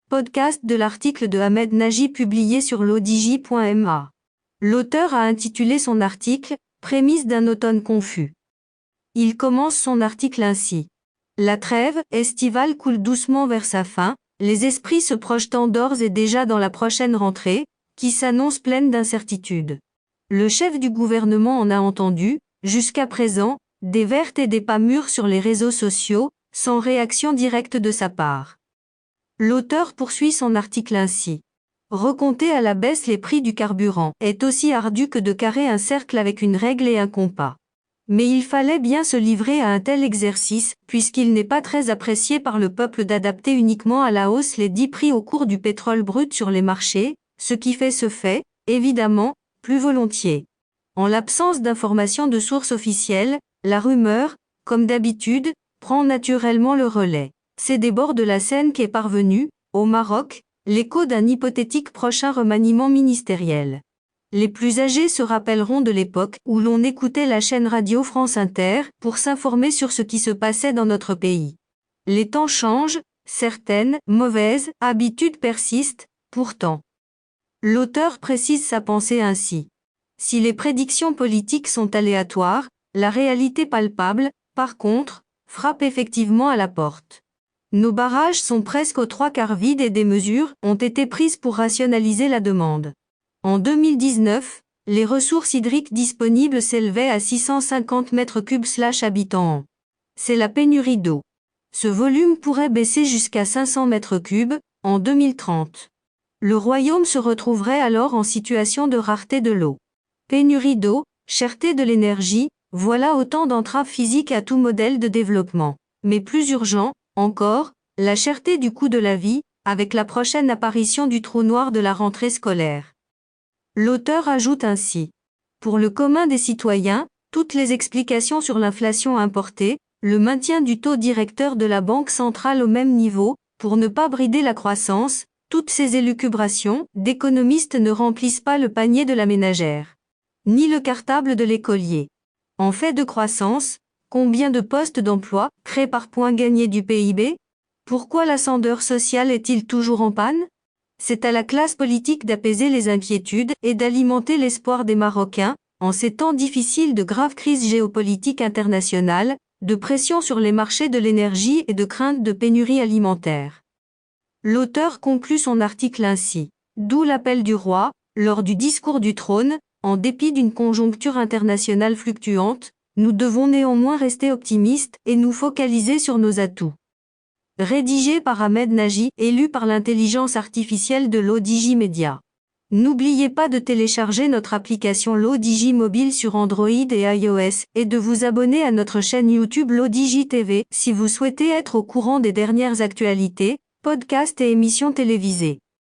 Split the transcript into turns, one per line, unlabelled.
Podcast de l'article de Ahmed Nagy publié sur l'odj.ma. L'auteur a intitulé son article « Prémices d'un automne confus ». Il commence son article ainsi. La trêve estivale coule doucement vers sa fin, les esprits se projetant d'ores et déjà dans la prochaine rentrée, qui s'annonce pleine d'incertitudes. Le chef du gouvernement en a entendu, jusqu'à présent, des vertes et des pas mûres sur les réseaux sociaux, sans réaction directe de sa part. L'auteur poursuit son article ainsi. Recompter à la baisse les prix du carburant est aussi ardu que de carrer un cercle avec une règle et un compas. Mais il fallait bien se livrer à un tel exercice, puisqu'il n'est pas très apprécié par le peuple d'adapter uniquement à la hausse les 10 prix au cours du pétrole brut sur les marchés, ce qui se fait, évidemment, plus volontiers. En l'absence d'informations de sources officielles, la rumeur, comme d'habitude, prend naturellement le relais. C'est des bords de la Seine qu'est parvenu, au Maroc, l'écho d'un hypothétique prochain remaniement ministériel. Les plus âgés se rappelleront de l'époque où l'on écoutait la chaîne radio France Inter pour s'informer sur ce qui se passait dans notre pays. Les temps changent, certaines mauvaises habitudes persistent, pourtant. L'auteur précise sa pensée ainsi. Si les prédictions politiques sont aléatoires, la réalité palpable, par contre, frappe effectivement à la porte. Nos barrages sont presque aux 3/4 vides et des mesures ont été prises pour rationaliser la demande. En 2019, les ressources hydriques disponibles s'élevaient à 650 m3/habitant an. C'est la pénurie d'eau. Ce volume pourrait baisser jusqu'à 500 m3 en 2030. Le royaume se retrouverait alors en situation de rareté de l'eau. Pénurie d'eau, cherté de l'énergie, voilà autant d'entraves physiques à tout modèle de développement. Mais plus urgent, encore, la cherté du coût de la vie, avec la prochaine apparition du trou noir de la rentrée scolaire. L'auteur ajoute ainsi. Pour le commun des citoyens, toutes les explications sur l'inflation importée, le maintien du taux directeur de la Banque centrale au même niveau, pour ne pas brider la croissance, toutes ces élucubrations d'économistes ne remplissent pas le panier de la ménagère. Ni le cartable de l'écolier. En fait de croissance, combien de postes d'emploi créés par point gagné du PIB? Pourquoi l'ascendeur social est-il toujours en panne? C'est à la classe politique d'apaiser les inquiétudes et d'alimenter l'espoir des Marocains, en ces temps difficiles de graves crises géopolitiques internationales, de pression sur les marchés de l'énergie et de crainte de pénurie alimentaire. L'auteur conclut son article ainsi. D'où l'appel du roi, lors du discours du trône, en dépit d'une conjoncture internationale fluctuante, nous devons néanmoins rester optimistes et nous focaliser sur nos atouts. Rédigé par Ahmed Nagy et lu par l'intelligence artificielle de l'ODJ Media. N'oubliez pas de télécharger notre application l'ODJ mobile sur Android et iOS et de vous abonner à notre chaîne YouTube l'ODJ TV si vous souhaitez être au courant des dernières actualités, podcasts et émissions télévisées.